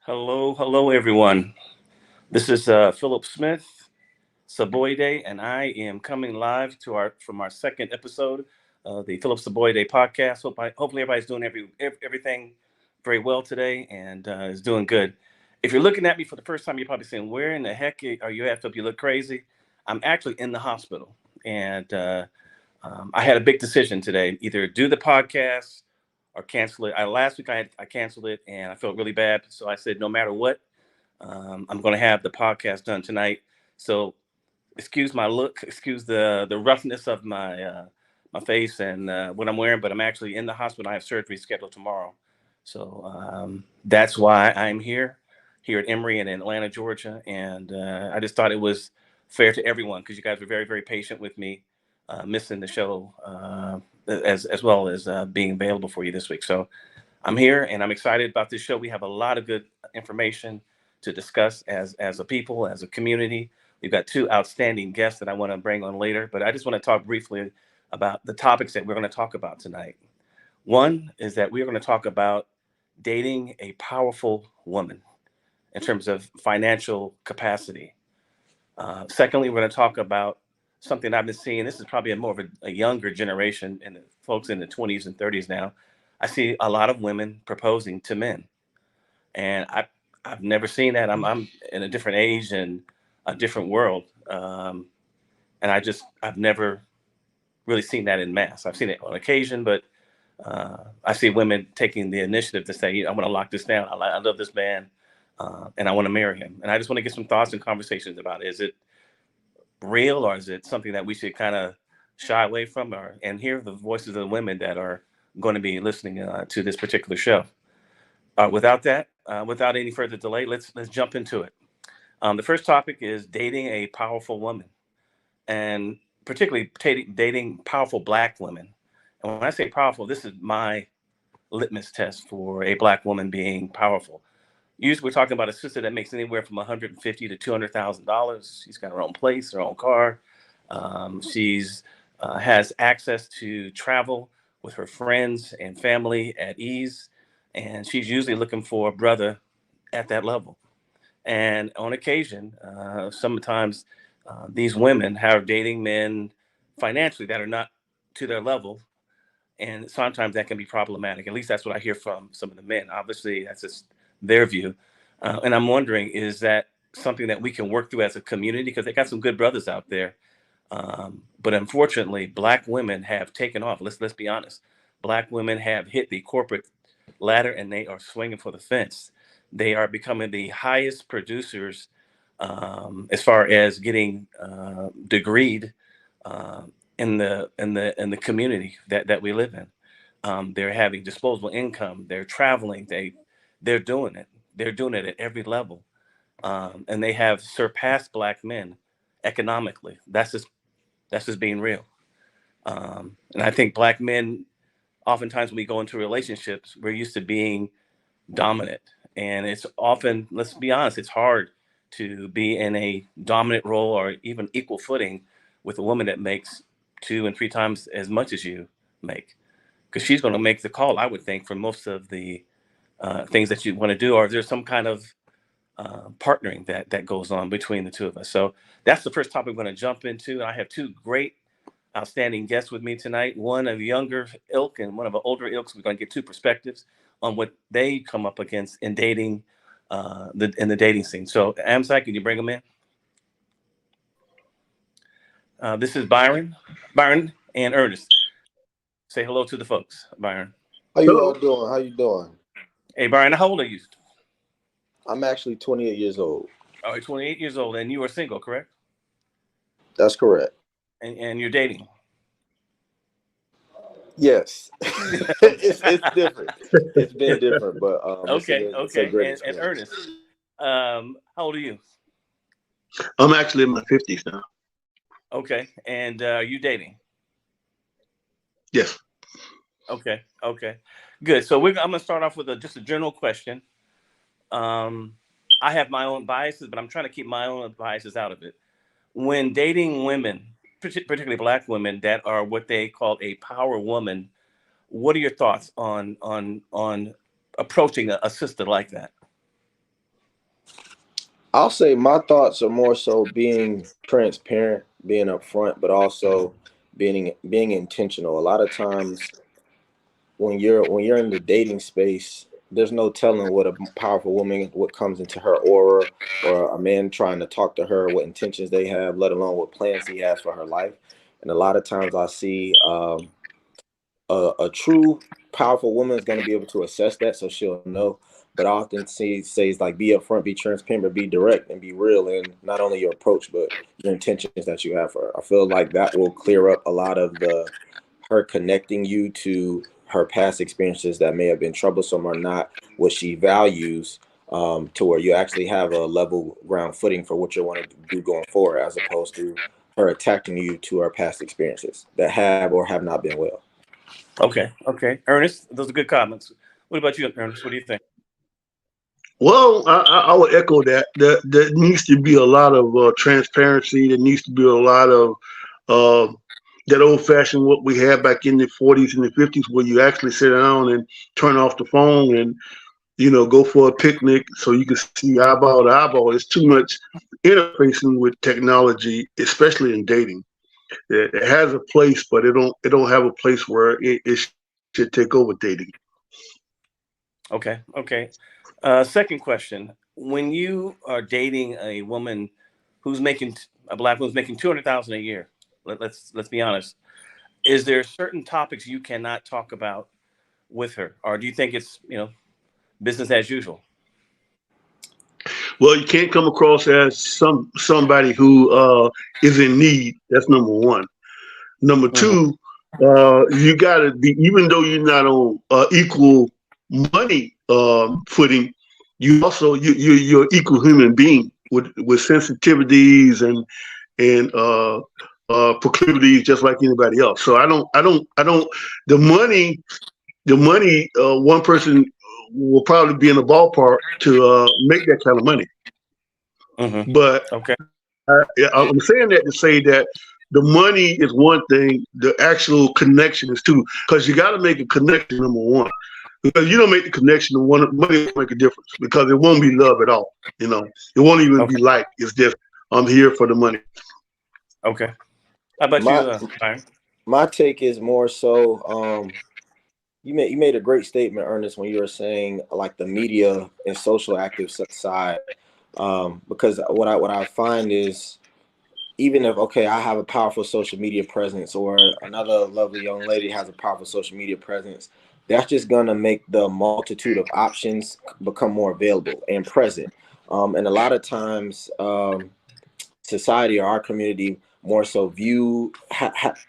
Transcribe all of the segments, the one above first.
Hello, everyone. This is Philip Smith, Soboyede, and I am coming live to our from our second episode of the Philip Soboyede podcast. Hopefully everybody's doing everything very well today and is doing good. If you're looking at me for the first time, you're probably saying, "Where in the heck are you at, Philip? You look crazy." I'm actually in the hospital, and I had a big decision today: either do the podcast or cancel it. Last week I canceled it, and I felt really bad. So I said, no matter what, I'm going to have the podcast done tonight. So excuse my look, excuse the roughness of my face and what I'm wearing, but I'm actually in the hospital. I have surgery scheduled tomorrow, so that's why I'm here at Emory in Atlanta, Georgia, and I just thought it was fair to everyone because you guys were very patient with me, missing the show as well as being available for you this week. So I'm here and I'm excited about this show. We have a lot of good information to discuss as a people, as a community. We've got two outstanding guests that I want to bring on later, but I just want to talk briefly about the topics that we're going to talk about tonight. One is that we're going to talk about dating a powerful woman in terms of financial capacity. Secondly, we're going to talk about something I've been seeing. This is probably more of a younger generation and folks in the 20s and 30s now. I see a lot of women proposing to men, and I've never seen that. I'm in a different age and a different world, and I've never really seen that in mass. I've seen it on occasion, but I see women taking the initiative to say, "I'm going to lock this down. I love this man, and I want to marry him." And I just want to get some thoughts and conversations about it. Is it real, or is it something that we should kind of shy away from, or and hear the voices of the women that are going to be listening to this particular show? Without any further delay, let's jump into it. The first topic is dating a powerful woman, and particularly dating powerful Black women. And when I say powerful, this is my litmus test for a Black woman being powerful. Usually, we're talking about a sister that makes anywhere from 150 to $200,000. She's got her own place, her own car. She's has access to travel with her friends and family at ease, and she's usually looking for a brother at that level. And on occasion, sometimes these women are dating men financially that are not to their level, and sometimes that can be problematic. At least that's what I hear from some of the men. Obviously, that's just their view. And I'm wondering, is that something that we can work through as a community? Because they got some good brothers out there. But unfortunately, Black women have taken off. Let's be honest. Black women have hit the corporate ladder and they are swinging for the fence. They are becoming the highest producers as far as getting degreed uh, in the community that we live in. They're having disposable income. They're traveling. They're doing it. They're doing it at every level, and they have surpassed Black men economically. That's just being real. And I think Black men, oftentimes when we go into relationships, we're used to being dominant, and it's often, let's be honest, it's hard to be in a dominant role or even equal footing with a woman that makes two and three times as much as you make, because she's going to make the call, I would think, for most of the things that you want to do, or if there's some kind of partnering that goes on between the two of us. So that's the first topic we're going to jump into. I have two great, outstanding guests with me tonight. One of younger ilk and one of an older ilk. So we're going to get two perspectives on what they come up against in dating, in the dating scene. So Amsai, can you bring them in? This is Byron and Ernest. Say hello to the folks, Byron. How you all Hello. doing? How you doing? Hey, Byron, how old are you? I'm actually 28 years old. Oh, you're 28 years old, and you are single, correct? That's correct. And you're dating. Yes, it's different. It's been different, but Okay, it's a okay. great And experience. Ernest, how old are you? I'm actually in my 50s now. Okay, and are you dating? Yes. Okay, good. So I'm gonna start off with just a general question. Um, I have my own biases, but I'm trying to keep my own biases out of it. When dating women, particularly Black women that are what they call a power woman, what are your thoughts on approaching a sister like that? I'll say my thoughts are more so being transparent, being upfront, but also being intentional. A lot of times when you're in the dating space, there's no telling what a powerful woman, what comes into her aura, or a man trying to talk to her, what intentions they have, let alone what plans he has for her life. And a lot of times I see a true powerful woman is going to be able to assess that, so she'll know. But I often see says like be upfront, be transparent, but be direct and be real in not only your approach but your intentions that you have for her. I feel like that will clear up a lot of the her connecting you to her past experiences that may have been troublesome or not what she values, to where you actually have a level ground footing for what you want to do going forward, as opposed to her attacking you to her past experiences that have or have not been well. Okay, okay. Ernest, those are good comments. What about you, Ernest? What do you think? Well, I would echo that. There needs to be a lot of transparency. There needs to be a lot of uh, that old fashioned what we had back in the 40s and the 50s, where you actually sit down and turn off the phone and go for a picnic so you can see eyeball to eyeball. It's too much interfacing with technology, especially in dating. It has a place, but it don't have a place where it should take over dating. Okay, okay. Second question: when you are dating a woman who's making a black woman's making 200,000 a year, let's be honest. Is there certain topics you cannot talk about with her, or do you think it's business as usual? Well, you can't come across as somebody who is in need. That's number one. Number Hmm. two, you got to be, even though you're not on equal money footing, you're an equal human being with sensitivities and proclivities just like anybody else. So I don't. The money, one person will probably be in the ballpark to make that kind of money. Hmm. But Okay. I'm saying that to say that the money is one thing, the actual connection is two. Because you got to make a connection, number one. Because you don't make the connection, money won't make a difference because it won't be love at all. It won't even be Okay. like. It's just I'm here for the money. Okay. How about My you, Byron? my take is more so, you made a great statement, Ernest, when you were saying like the media and social active side. Because what I find is, even if, okay, I have a powerful social media presence, or another lovely young lady has a powerful social media presence, that's just gonna make the multitude of options become more available and present. And a lot of times, society or our community more so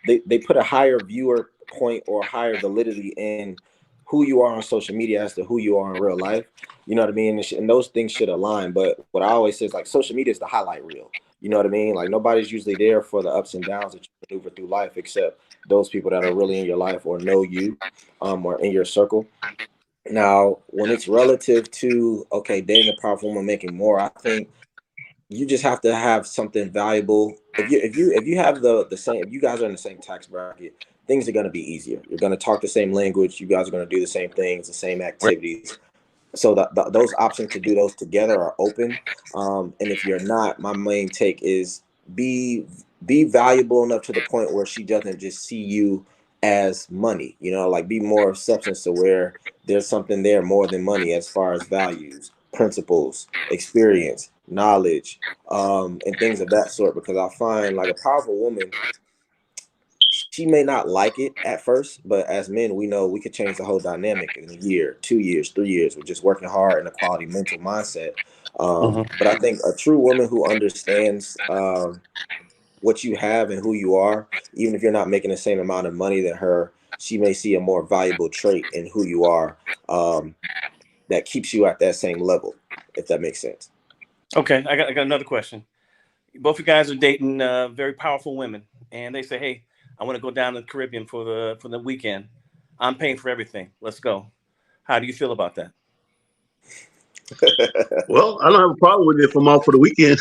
they put a higher viewer point or higher validity in who you are on social media as to who you are in real life. You know what I mean? And those things should align. But what I always say is, like, social media is the highlight reel. You know what I mean? Like, nobody's usually there for the ups and downs that you maneuver through life, except those people that are really in your life or know you, or in your circle. Now, when it's relative to, okay, dating a powerful woman making more, I think you just have to have something valuable. If you have the same, if you guys are in the same tax bracket, things are going to be easier. You're going to talk the same language. You guys are going to do the same things, the same Right. activities. So those options to do those together are open. And if you're not, my main take is be be valuable enough to the point where she doesn't just see you as money. Like, be more of substance, to where there's something there more than money, as far as values, principles, experience, knowledge, and things of that sort. Because I find, like, a powerful woman, she may not like it at first, but as men, we know we could change the whole dynamic in a year, 2 years, 3 years, with just working hard and a quality mental mindset. Hmm. But I think a true woman who understands, what you have and who you are, even if you're not making the same amount of money than her, she may see a more valuable trait in who you are, that keeps you at that same level, if that makes sense. Okay. I got another question. Both you guys are dating very powerful women, and they say, "Hey, I want to go down to the Caribbean for the weekend. I'm paying for everything. Let's go." How do you feel about that? Well, I don't have a problem with it if I'm out for the weekend.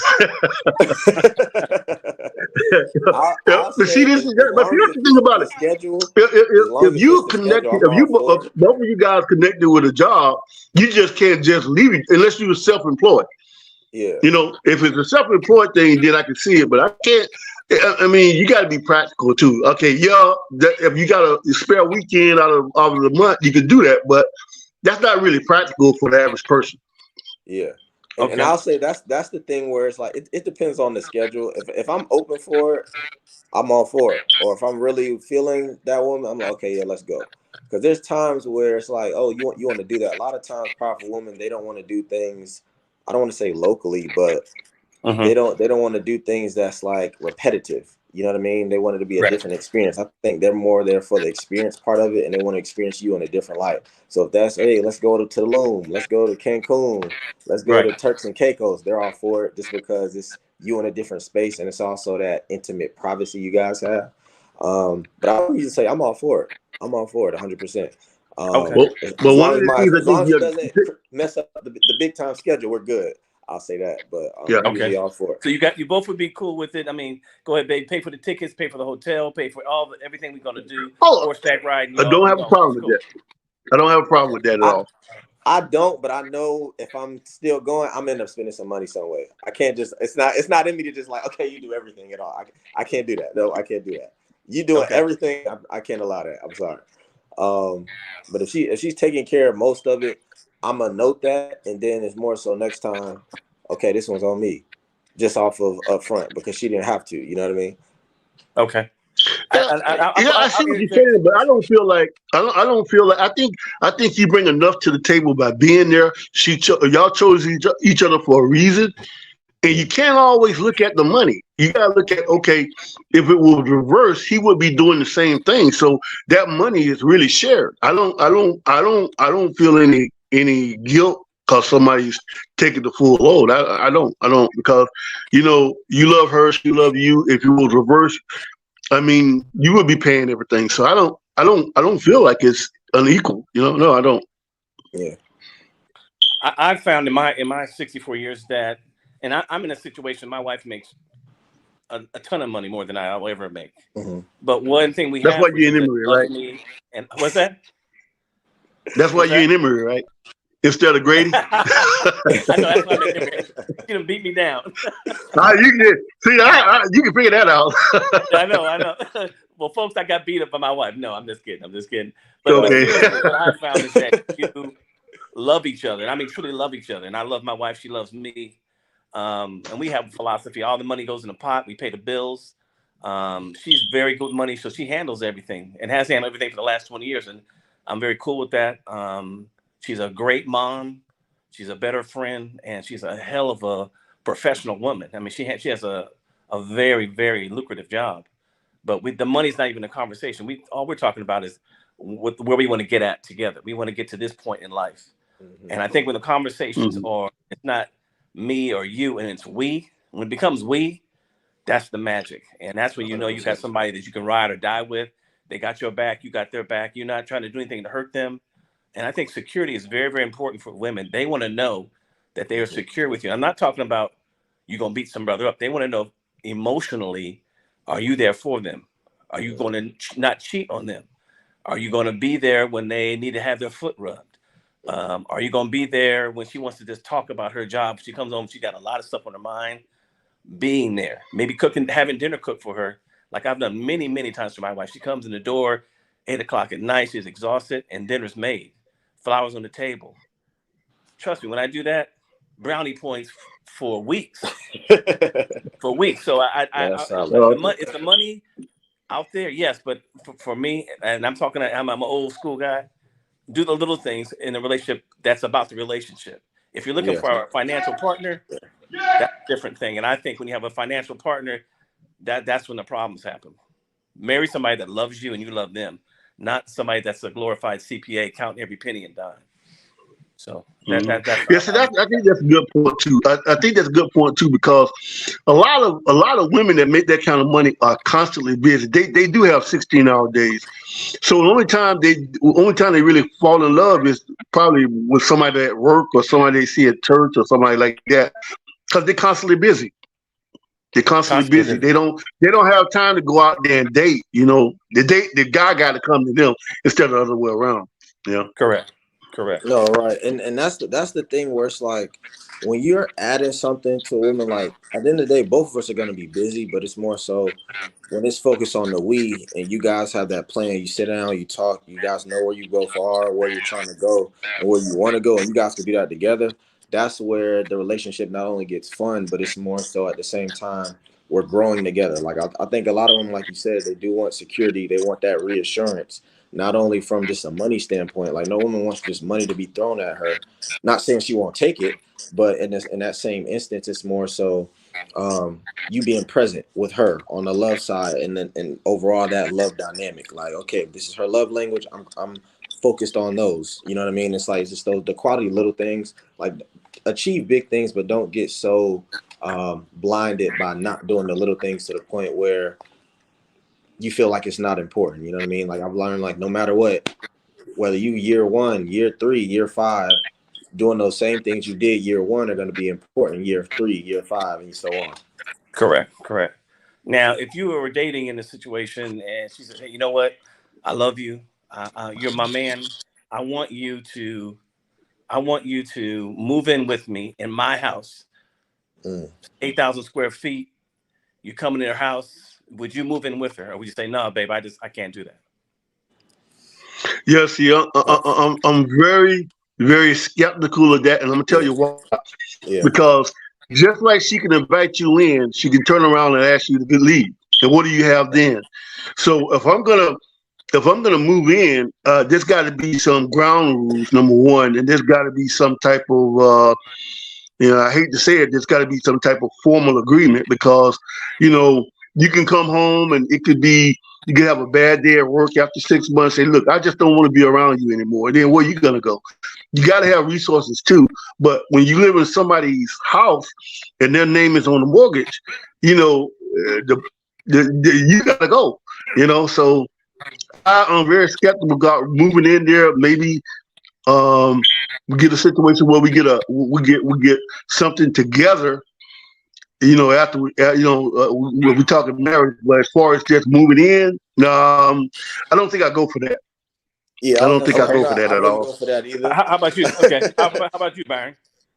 Yeah, I'll but see, say, this as, is as but long here's as the thing about the it. schedule, If, as if, long if as it's you the schedule, connected, I'm all for it. both of you guys connected with a job, you just can't just leave it unless you're self-employed. Yeah. You know, if it's a self-employed thing, then I can see it, but I can't. I mean, you got to be practical too. Okay, yeah, if you got a spare weekend out of the month, you can do that, but that's not really practical for the average person. Yeah. And, Okay. and I'll say that's the thing where it's like it depends on the schedule. If I'm open for it, I'm all for it. Or if I'm really feeling that woman, I'm like, okay, yeah, let's go. Because there's times where it's like, oh, you want to do that. A lot of times, powerful women, they don't want to do things. I don't want to say locally, but they don't want to do things that's like repetitive. You know what I mean? They want it to be a Right. different experience. I think they're more there for the experience part of it, and they want to experience you in a different light. So if that's, hey, let's go to Tulum, let's go to Cancun, let's go to Right. Turks and Caicos, they're all for it just because it's you in a different space, and it's also that intimate privacy you guys have. But I would usually say I'm all for it. I'm all for it 100%. Okay. Well, As one long of as the things I as long think as it doesn't mess up the big time schedule, we're good. I'll say that, but yeah. I'm usually all for it. So you both would be cool with it. I mean, go ahead, babe. Pay for the tickets, pay for the hotel, pay for everything we're gonna do. Oh, Horseback riding. I don't have a problem It's with cool. that. I don't have a problem with that at I all. I don't, but I know if I'm still going, I'm end up spending some money some way. I can't just it's not in me to just like, okay, you do everything at all. I can't do that. No, I can't do that. You doing everything, I can't allow that. I'm sorry. But if she's taking care of most of it, I'm gonna note that, and then it's more so next time, okay, this one's on me, just off of up front because she didn't have to. You know what I mean? Okay. Yeah, I see what you're saying, but I don't feel like I don't feel like I think you bring enough to the table by being there. Y'all chose each other for a reason, and you can't always look at the money. You gotta look at, okay, if it was reversed, he would be doing the same thing. So that money is really shared. I don't feel any guilt because somebody's taking the full load. I don't because you love her, she love you. If it was reversed, I mean, you would be paying everything. So I don't feel like it's unequal. No, I don't. Yeah. I found in my 64 years that, and I'm in a situation. My wife makes a ton of money, more than I'll ever make. Mm-hmm. But one thing we That's have why for you're each in other, Emory, love right? me, and what's that? That's why you're in Emory, right? Instead of Grady. I know, that's why I'm in Emory. She done beat me down. You can figure that out. I know. Well, folks, I got beat up by my wife. No, I'm just kidding. But Okay. seriously, what I found is that you love each other. And I mean, truly love each other. And I love my wife. She loves me. And we have a philosophy. All the money goes in the pot. We pay the bills. She's very good with money, so she handles everything and has handled everything for the last 20 years. And I'm very cool with that. She's a great mom. She's a better friend. And she's a hell of a professional woman. I mean, she has a very, very lucrative job. But the money's not even a conversation. All we're talking about is where we want to get at together. We want to get to this point in life. Mm-hmm. And I think when the conversations are, it's not me or you, and it's we. When it becomes we, that's the magic. And that's when you know you got somebody that you can ride or die with. They got your back, you got their back. You're not trying to do anything to hurt them. And I think security is very, very important for women. They want to know that they are secure with you. I'm not talking about you going to beat some brother up. They want to know emotionally, are you there for them? Are you going to not cheat on them? Are you going to be there when they need to have their foot rubbed? Are you going to be there when she wants to just talk about her job? She comes home, she got a lot of stuff on her mind. Being there, maybe cooking, having dinner cooked for her, like I've done many, many times for my wife. She comes in the door 8 o'clock at night. She's exhausted, and dinner's made, flowers on the table. Trust me, when I do that, brownie points for weeks. For weeks. So it's the money out there, yes, but for me, and I'm an old school guy. Do the little things in a relationship that's about the relationship. If you're looking for a financial partner, that's a different thing. And I think when you have a financial partner, that's when the problems happen. Marry somebody that loves you and you love them, not somebody that's a glorified CPA counting every penny and dime. So I think that's a good point too. I think that's a good point too, because a lot of women that make that kind of money are constantly busy. They do have 16-hour days. So the only time they really fall in love is probably with somebody at work or somebody they see at church or somebody like that, because they're constantly busy. They're constantly busy. They don't have time to go out there and date. The guy got to come to them instead of the other way around. Yeah. Correct. Correct. No, right, and that's the thing where it's like when you're adding something to a woman, like at the end of the day, both of us are gonna be busy, but it's more so when it's focused on the we and you guys have that plan. You sit down, you talk, you guys know where you go far, where you're trying to go, and where you want to go, and you guys can do that together. That's where the relationship not only gets fun, but it's more so at the same time we're growing together. Like I think a lot of them, like you said, they do want security, they want that reassurance not only from just a money standpoint, like no woman wants just money to be thrown at her. Not saying she won't take it, but in that same instance, it's more so you being present with her on the love side, and then and overall that love dynamic. Like, okay, if this is her love language, I'm focused on those. You know what I mean? It's like it's just those the quality little things, like achieve big things, but don't get so blinded by not doing the little things to the point where you feel like it's not important. You know what I mean? Like I've learned, like no matter what, whether you year one, year three, year five, doing those same things you did year one are going to be important year three, year five, and so on. Correct. Correct. Now, if you were dating in a situation and she said, "Hey, you know what? I love you. You're my man. I want you to. I want you to move in with me in my house, Mm. 8,000 square feet. You come in her house. Would you move in with her, or would you say, no, babe, I can't do that?" Yeah, see, I'm very, very skeptical of that, and I'm gonna tell Yeah, you why. yeah. Because just like she can invite you in, she can turn around and ask you to leave. And what do you have then? So if I'm gonna move in, there's got to be some ground rules. Number one, and there's got to be some type of I hate to say it, there's got to be some type of formal agreement because, you know, you can come home and it could be, you can have a bad day at work after 6 months. Say, look, I just don't want to be around you anymore. Then where you gonna go? You got to have resources too. But when you live in somebody's house and their name is on the mortgage, you know, you gotta go. So I am very skeptical about moving in there. Maybe we get a situation where we get something together. After when we talking marriage, but as far as just moving in, I don't think I go for that. Yeah, I I was don't gonna think I say Okay. go for I that at wouldn't all. go for that either. How about you? Okay. How about you, Byron?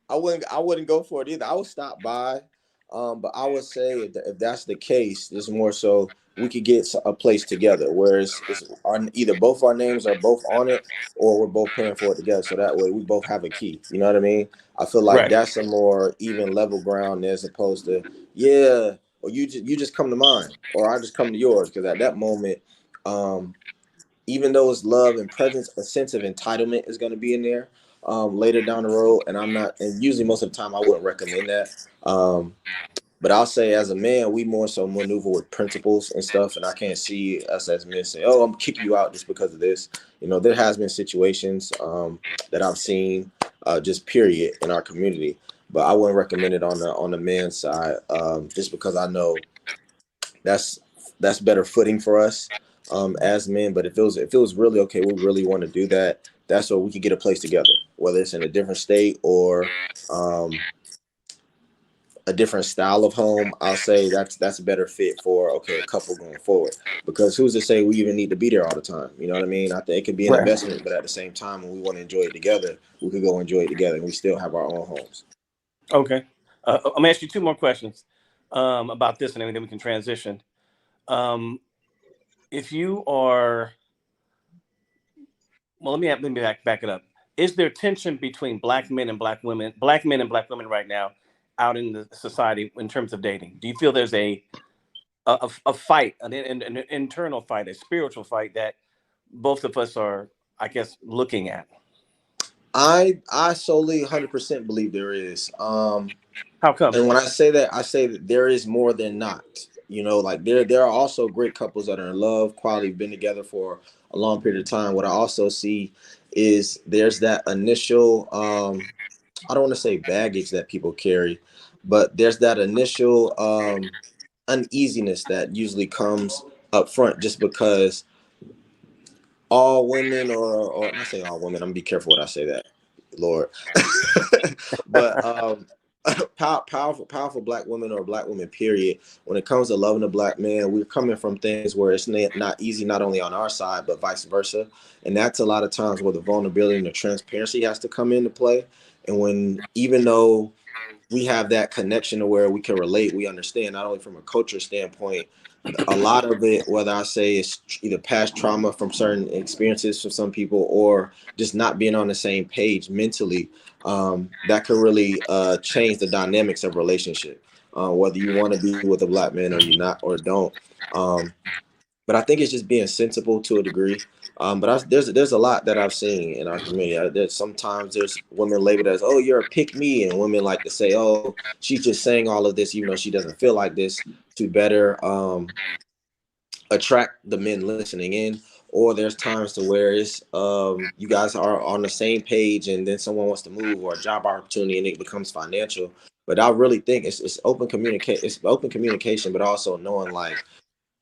I wouldn't go for it either. I would stop by, but I would say if that's the case, it's more so we could get a place together where it's either both our names are both on it, or we're both paying for it together. So that way we both have a key. You know what I mean? I feel like Right. that's a more even level ground as opposed to yeah, or you just come to mine, or I just come to yours. Because at that moment, um, even though it's love and presence, a sense of entitlement is going to be in there later down the road. And I'm not, and usually most of the time I wouldn't recommend that. But I'll say as a man, we more so maneuver with principles and stuff. And I can't see us as men say, oh, I'm kicking you out just because of this. There has been situations that I've seen just period in our community. But I wouldn't recommend it on the men's side just because I know that's that's better footing for us as men. But if it was really okay, we really want to do that. That's where we could get a place together, whether it's in a different state or um, a different style of home. I'll say that's a better fit for a couple going forward. Because who's to say we even need to be there all the time? You know what I mean? I think it could be an Right. investment, but at the same time, when we want to enjoy it together, we could go enjoy it together, and we still have our own homes. Okay. I'm gonna ask you two more questions about this, and then we can transition. Um, if you are, well, let me back it up. Is there tension between black men and black women right now, out in the society in terms of dating? Do you feel there's a fight, an internal fight, a spiritual fight that both of us are, I guess, looking at? I solely 100% believe there is. How come? And when I say that, I say that there is more than not. Like there are also great couples that are in love, quality, been together for a long period of time. What I also see is there's that initial I don't want to say baggage that people carry, but there's that initial uneasiness that usually comes up front just because all women or not say all women, I'm gonna be careful what I say that, Lord. But powerful black women or black women, period. When it comes to loving a black man, we're coming from things where it's not easy, not only on our side, but vice versa. And that's a lot of times where the vulnerability and the transparency has to come into play. And when, even though we have that connection to where we can relate, we understand, not only from a culture standpoint, a lot of it, whether I say it's either past trauma from certain experiences for some people, or just not being on the same page mentally, that could really change the dynamics of relationship, whether you want to be with a black man or you not, or don't. But I think it's just being sensible to a degree. There's a lot that I've seen in our community. Sometimes there's women labeled as, oh, you're a pick me, and women like to say, oh, she's just saying all of this even though she doesn't feel like this, to better attract the men listening in. Or there's times to where it's you guys are on the same page, and then someone wants to move, or a job opportunity, and it becomes financial. But I really think it's open communicate. It's open communication, but also knowing, like,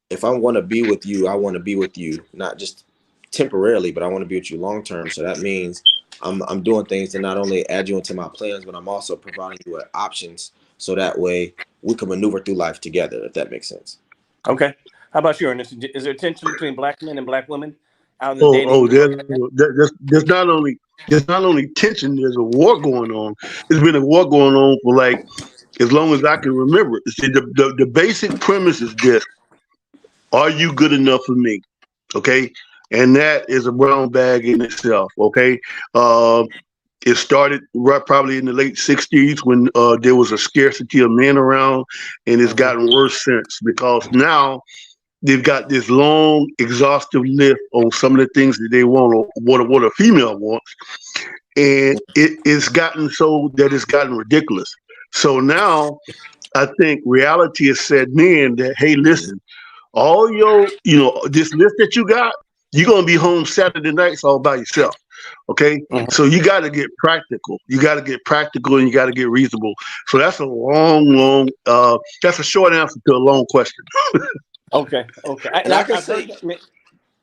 if I want to be with you, I want to be with you, not just temporarily, but I want to be with you long term. So that means I'm doing things to not only add you into my plans, but I'm also providing you with options, so that way we can maneuver through life together, if that makes sense. Okay. How about you, Ernest? Is there tension between black men and black women out in the dating? There's not only tension. There's a war going on. There's been a war going on for like as long as I can remember. See, the basic premise is this: are you good enough for me? Okay, and that is a brown bag in itself. Okay, it started right probably in the late '60s when there was a scarcity of men around, and it's gotten worse since, because now they've got this long, exhaustive list on some of the things that they want, or what a female wants, and it's gotten so that it's gotten ridiculous. So now I think reality has set in that, hey, listen, all your, this list that you got, you're gonna be home Saturday nights all by yourself. Okay, so you got to get practical. You got to get practical, and you got to get reasonable. So that's a long. That's a short answer to a long question. Okay. And I can say,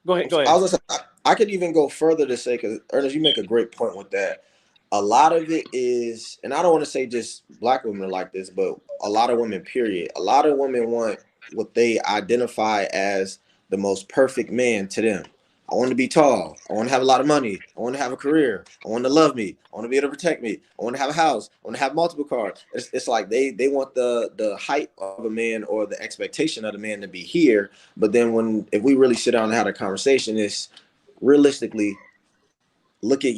go ahead. I was gonna say, I could even go further to say, because Ernest, you make a great point with that. A lot of it is, and I don't want to say just black women are like this, but a lot of women, period. A lot of women want what they identify as the most perfect man to them. I want to be tall. I want to have a lot of money. I want to have a career. I want to love me. I want to be able to protect me. I want to have a house. I want to have multiple cars. It's like they want the height of a man, or the expectation of the man, to be here. But then if we really sit down and have a conversation, it's realistically, look at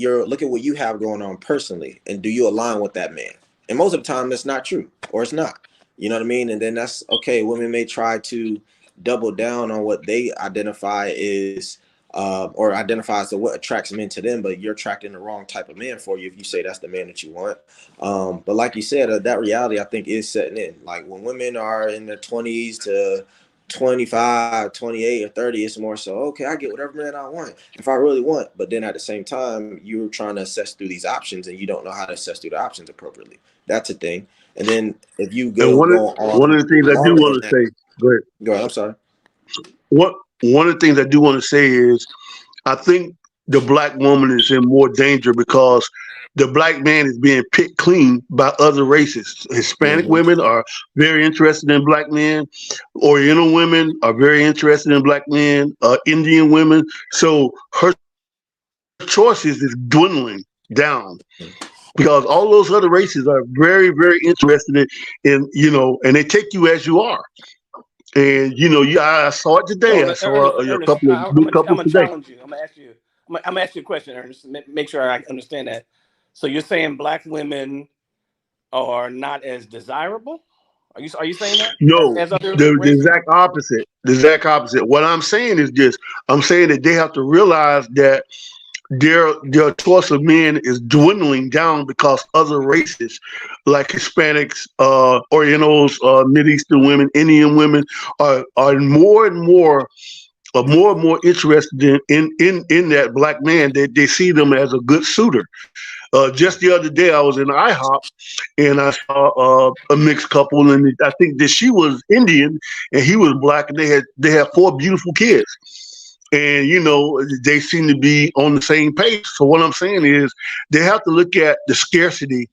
what you have going on personally, and do you align with that man? And most of the time it's not true, or it's not. You know what I mean? And then that's okay. Women may try to double down on what they identify is or identifies to what attracts men to them, but you're attracting the wrong type of man for you if you say that's the man that you want. But like you said, that reality, I think, is setting in. Like when women are in their 20s to 25, 28, or 30, it's more so, okay, I get whatever man I want if I really want. But then at the same time, you're trying to assess through these options, and you don't know how to assess through the options appropriately. That's a thing. And then if you go on one of the things I do want to say, go ahead, I'm sorry. One of the things I do want to say is, I think the black woman is in more danger because the black man is being picked clean by other races. Hispanic women are very interested in black men. Oriental women are very interested in black men. Indian women. So her choices is dwindling down, because all those other races are very, very interested in and they take you as you are. And I saw it today. I saw a couple of couples today. I'm gonna ask you a question, Ernest. Make sure I understand that. So you're saying black women are not as desirable? Are you saying that? No, as other the races? exact opposite. The exact opposite. What I'm saying is this: I'm saying that they have to realize that their choice of men is dwindling down, because other races like Hispanics, Orientals, Mideastern women, Indian women are more and more interested in that black man. They see them as a good suitor. Just the other day, I was in IHOP and I saw a mixed couple, and I think that she was Indian and he was black, and they had 4 beautiful kids. And they seem to be on the same page. So what I'm saying is, they have to look at the scarcity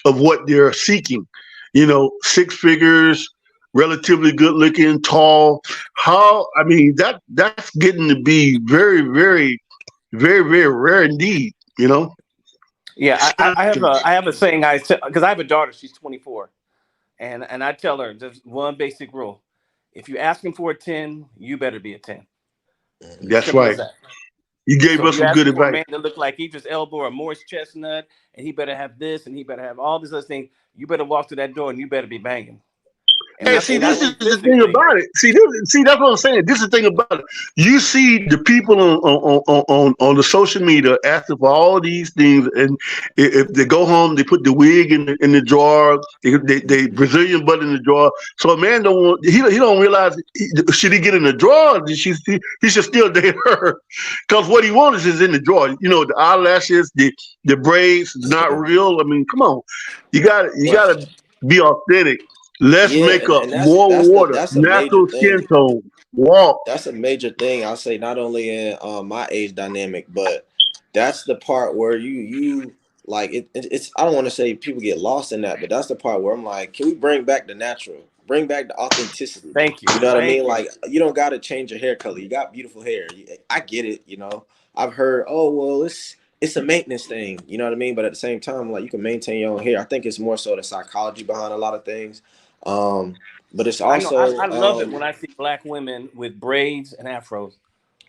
of what they're seeking. You know, 6 figures, relatively good looking, tall. How, I mean, that's getting to be very, very, very, very rare indeed, you know? Yeah, I have a saying because I have a daughter. She's 24, and I tell her there's one basic rule: if you're asking for a 10, you better be a 10. That's Simple as right. that. You gave So if us you're some good asking for a advice. man to look like Idris Elba or Morris Chestnut, and he better have this, and he better have all this other thing, you better walk through that door, and you better be banging, and And not see, and not this only is the thing physically. about it. See, that's what I'm saying. This is the thing about it. You see the people on the social media asking for all these things, and if they go home, they put the wig in the drawer, they Brazilian butt in the drawer. So a man don't want he don't realize should he get in the drawer? He should still date her because what he wants is in the drawer. You know, the eyelashes, the braids, not real. I mean, come on, you And, got to be authentic. Less yeah, makeup, and more water, that's a major natural skin thing. tone, walk. That's a major thing. I'll say not only in my age dynamic, but that's the part where you like it's. I don't want to say people get lost in that, but that's the part where I'm like, can we bring back the natural, bring back the authenticity? Thank you, You know what I thank mean? you. Like you don't got to change your hair color. You got beautiful hair. I get it. You know, I've heard, oh well, it's a maintenance thing. You know what I mean? But at the same time, like you can maintain your own hair. I think it's more so the psychology behind a lot of things. Um, but it's I know. also I love it when I see black women with braids and afros.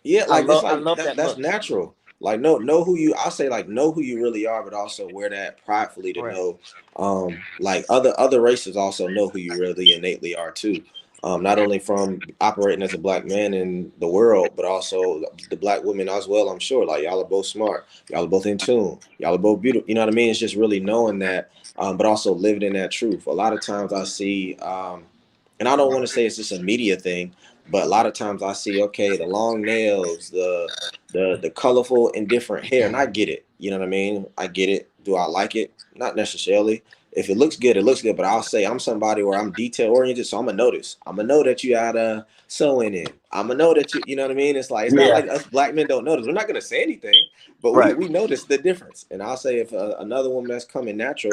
yeah, like it's I like love that that's look. natural. Like know who you. I'll say like know who you really are, but also wear that pridefully to Correct. know. Like other races also know who you really innately are too. Not only from operating as a black man in the world, but also the black women as well. I'm sure like y'all are both smart, y'all are both in tune, y'all are both beautiful. You know what I mean? It's just really knowing that, but also living in that truth. A lot of times I see, and I don't want to say it's just a media thing, but a lot of times I see, okay, the long nails, the colorful and different hair, and I get it. You know what I mean? I get it. Do I like it? Not necessarily. If it looks good, it looks good. But I'll say I'm somebody where I'm detail oriented, so I'm gonna notice. I'm gonna know that you had a sewing in. I'm gonna know that you know what I mean? It's like it's not Yeah. like us black men don't notice. We're not gonna say anything, but we Right. we notice the difference. And I'll say if another woman that's coming natural,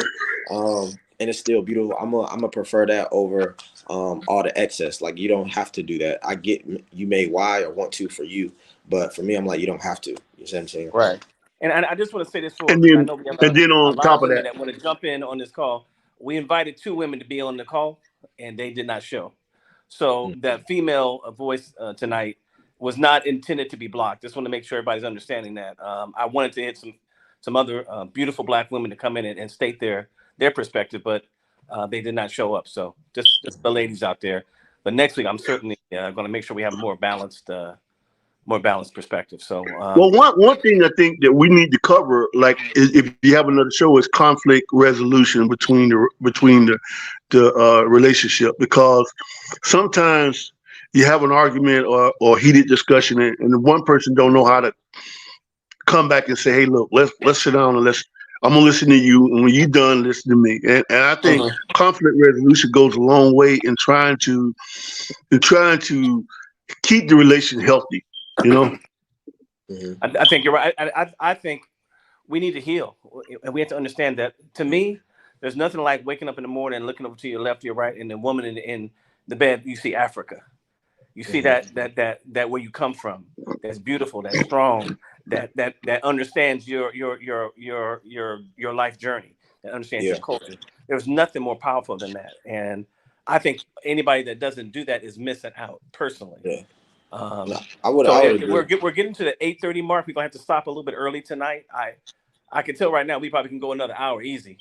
and it's still beautiful, I'm gonna prefer that over all the excess. Like you don't have to do that. I get you may why or want to for you, but for me, I'm like you don't have to. You see what I'm saying? Right. And I just want to say this for And because I then know we have and then a on lot of top of women that, that want to jump in on this call. We invited 2 women to be on the call, and they did not show. So that female voice tonight was not intended to be blocked. Just want to make sure everybody's understanding that. I wanted to hit some other beautiful black women to come in and state their perspective, but they did not show up. So just the ladies out there. But next week, I'm certainly going to make sure we have a more balanced perspective. So well, one thing I think that we need to cover, like if you have another show, is conflict resolution between the relationship, because sometimes you have an argument or heated discussion, and one person don't know how to come back and say, "Hey, look, let's sit down and I'm gonna listen to you, and when you're done, listen to me." And I think mhm. conflict resolution goes a long way in trying to keep the relation healthy. You know. Mm-hmm. I think you're right. I think we need to heal, and we have to understand that. To me, there's nothing like waking up in the morning and looking over to your left, your right, and the woman in the bed. You see Africa. You see Mm-hmm. that where you come from. That's beautiful. That's strong. That understands your life journey. That understands your Yeah. culture. There's nothing more powerful than that. And I think anybody that doesn't do that is missing out. Personally. Yeah. No, Um, I so would agree. we're getting to the 8:30 mark. We're gonna have to stop a little bit early tonight. I can tell right now we probably can go another hour easy,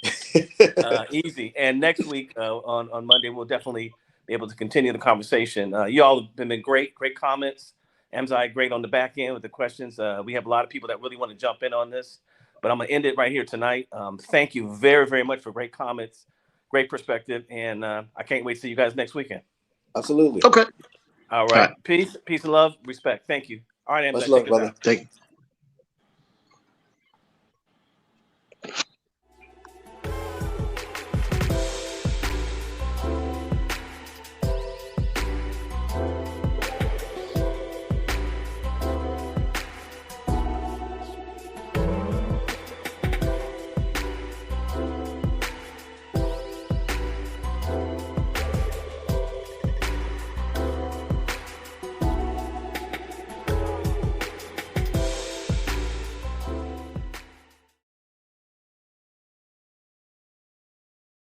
easy. And next week on Monday we'll definitely be able to continue the conversation. You all have been great comments. Amzai, great on the back end with the questions. We have a lot of people that really want to jump in on this, but I'm gonna end it right here tonight. Thank you very much for great comments, great perspective, and I can't wait to see you guys next weekend. Absolutely. Okay. All All right. right. Peace and love, respect. Thank you. All right, Much Amzai, love, take us brother. out. Thank you.